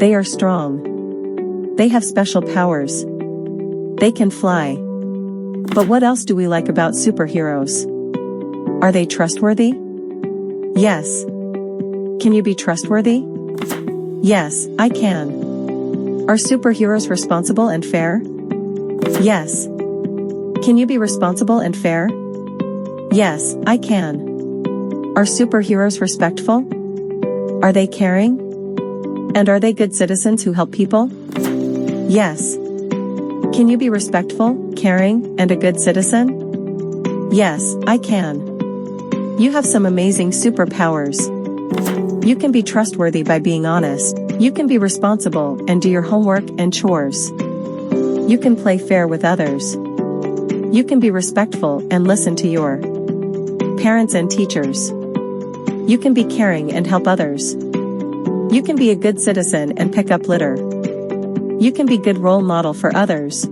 They are strong. They have special powers. They can fly. But what else do we like about superheroes? Are they trustworthy? Yes. Can you be trustworthy? Yes, I can. Are superheroes responsible and fair? Yes. Can you be responsible and fair? Yes, I can. Are superheroes respectful? Are they caring? And are they good citizens who help people? Yes. Can you be respectful, caring, and a good citizen? Yes, I can. You have some amazing superpowers. You can be trustworthy by being honest. You can be responsible and do your homework and chores. You can play fair with others. You can be respectful and listen to your parents and teachers. You can be caring and help others. You can be a good citizen and pick up litter. You can be good role model for others.